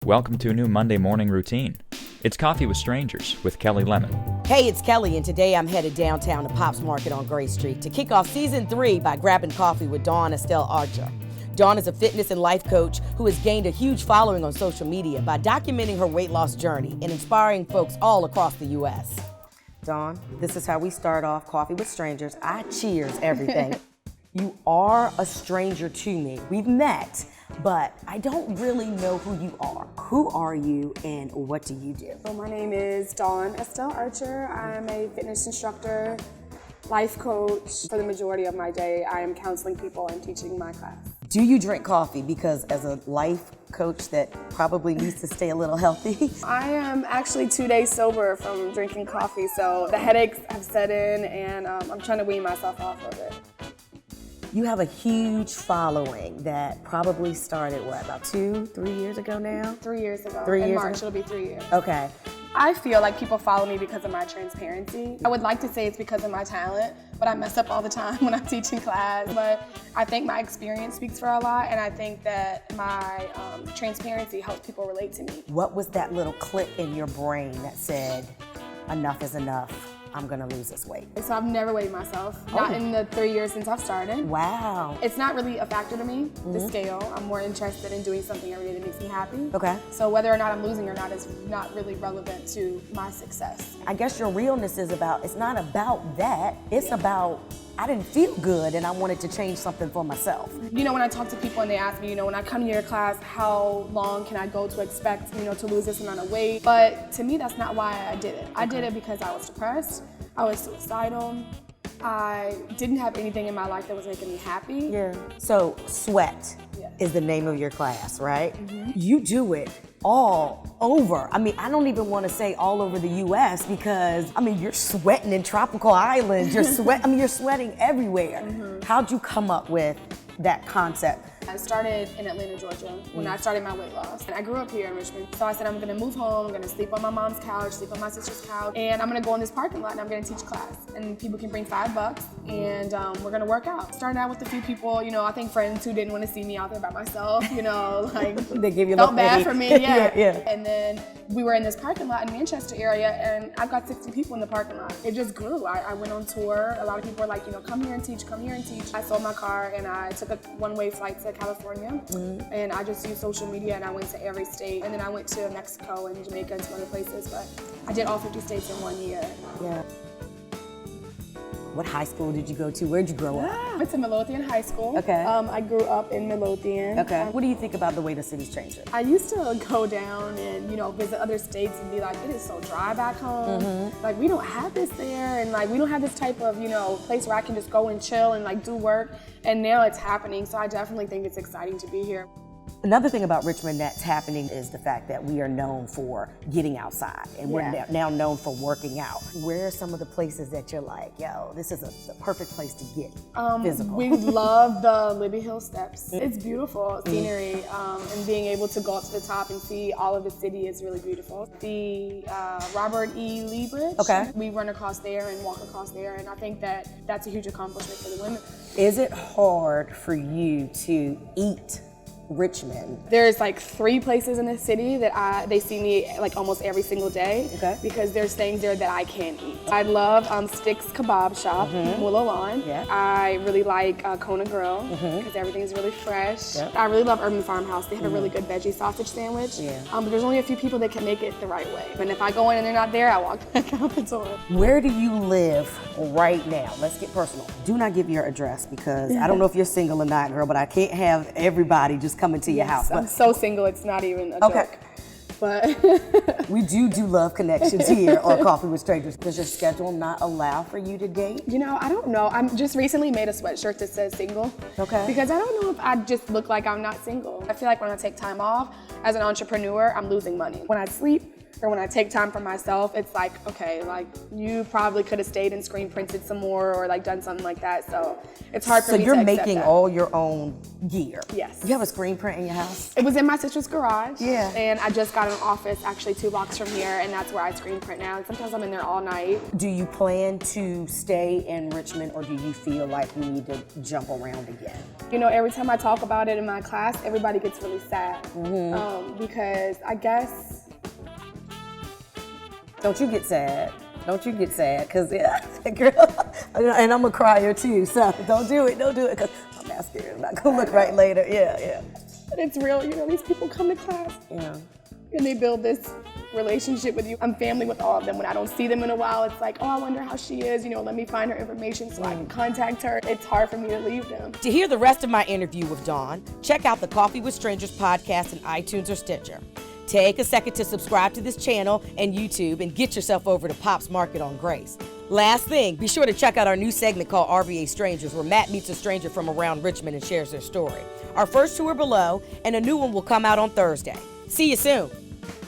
welcome to a new Monday morning routine. It's Coffee with Strangers with Kelly Lemon. Hey, it's Kelly, and today I'm headed downtown to Pop's Market on Gray Street to kick off Season 3 by grabbing coffee with Estelle Archer. Dawn is a fitness and life coach who has gained a huge following on social media by documenting her weight loss journey and inspiring folks all across the U.S. Dawn, this is how we start off Coffee with Strangers. I cheers everything. You are a stranger to me. We've met, but I don't really know who you are. Who are you and what do you do? So my name is Estelle Archer. I'm a fitness instructor, life coach. For the majority of my day, I am counseling people and teaching my class. Do you drink coffee? Because as a life coach that probably needs to stay a little healthy. I am actually 2 days sober from drinking coffee, so the headaches have set in and I'm trying to wean myself off of it. You have a huge following that probably started, about 2-3 years ago now? 3 years ago. 3 years In March, ago? it'll be 3 years. Okay. I feel like people follow me because of my transparency. I would like to say it's because of my talent, but I mess up all the time when I'm teaching class. But I think my experience speaks for a lot, and I think that my transparency helps people relate to me. What was that little click in your brain that said, enough is enough? I'm gonna lose this weight. So I've never weighed myself, not in the 3 years since I've started. Wow. It's not really a factor to me, the scale. I'm more interested in doing something every day that makes me happy. Okay. So whether or not I'm losing or not is not really relevant to my success. I guess your realness is it's not about that, it's about, I didn't feel good and I wanted to change something for myself. You know, when I talk to people and they ask me, when I come to your class, how long can I go to expect, to lose this amount of weight? But to me, that's not why I did it. I did it because I was depressed, I was suicidal, I didn't have anything in my life that was making me happy. Yeah. So Sweat is the name of your class, right? Mm-hmm. You do it all over. I mean, I don't even want to say all over the U.S. because, you're sweating in tropical islands. You're sweating everywhere. Mm-hmm. How'd you come up with that concept? I started in Atlanta, Georgia, when I started my weight loss. And I grew up here in Richmond. So I said, I'm gonna move home, I'm gonna sleep on my mom's couch, sleep on my sister's couch, and I'm gonna go in this parking lot and I'm gonna teach class. And people can bring $5 and we're gonna work out. Started out with a few people, I think friends who didn't want to see me out there by myself, They give you felt bad for me, yeah. Yeah. And then we were in this parking lot in Manchester area and I've got 60 people in the parking lot. It just grew. I went on tour. A lot of people were like, come here and teach, come here and teach. I sold my car and I took a one-way flight to California, and I just used social media and I went to every state, and then I went to Mexico and Jamaica and some other places, but I did all 50 states in 1 year. Yeah. What high school did you go to? Where'd you grow up? I went to Midlothian High School. Okay. I grew up in Midlothian. Okay. What do you think about the way the city's changing? I used to go down and, visit other states and be like, it is so dry back home. Mm-hmm. Like, we don't have this there, and we don't have this type of, place where I can just go and chill and do work. And now it's happening, so I definitely think it's exciting to be here. Another thing about Richmond that's happening is the fact that we are known for getting outside, and we're now known for working out. Where are some of the places that you're like, this is the perfect place to get physical? We love the Libby Hill Steps. It's beautiful scenery, and being able to go up to the top and see all of the city is really beautiful. The Robert E. Lee Bridge, we run across there and walk across there, and I think that that's a huge accomplishment for the women. Is it hard for you to eat Richmond? There's 3 places in the city that they see me almost every single day, because there's things there that I can't eat. I love Sticks Kebab Shop, Willow Lawn. Yeah. I really like Kona Grill because everything is really fresh. Yep. I really love Urban Farmhouse. They have a really good veggie sausage sandwich. Yeah. But there's only a few people that can make it the right way. And if I go in and they're not there, I walk back out the door. Where do you live right now? Let's get personal. Do not give your address because I don't know if you're single or not, girl, but I can't have everybody just coming to your house. I'm so single, it's not even a joke. But we do love connections here on Coffee with Strangers. Does your schedule not allow for you to date? I don't know. I just recently made a sweatshirt that says single. Okay. Because I don't know if I just look like I'm not single. I feel like when I take time off as an entrepreneur, I'm losing money. When I sleep, or when I take time for myself, it's like, okay, like you probably could have stayed and screen printed some more or like done something like that. So it's hard for me to accept that. So you're making all your own gear? Yes. You have a screen print in your house? It was in my sister's garage. Yeah. And I just got an office actually 2 blocks from here, and that's where I screen print now. And sometimes I'm in there all night. Do you plan to stay in Richmond, or do you feel like you need to jump around again? You know, every time I talk about it in my class, everybody gets really sad. Because I guess... Don't you get sad. Don't you get sad, because, yeah, girl, and I'm a crier too, so don't do it, because my mascara is not going to look right later. Yeah. But it's real, you know, these people come to class, and they build this relationship with you. I'm family with all of them. When I don't see them in a while, it's like, oh, I wonder how she is, you know, let me find her information so I can contact her. It's hard for me to leave them. To hear the rest of my interview with Dawn, check out the Coffee with Strangers podcast in iTunes or Stitcher. Take a second to subscribe to this channel and YouTube and get yourself over to Pop's Market on Grace. Last thing, be sure to check out our new segment called RVA Strangers, where Matt meets a stranger from around Richmond and shares their story. Our first 2 are below, and a new one will come out on Thursday. See you soon.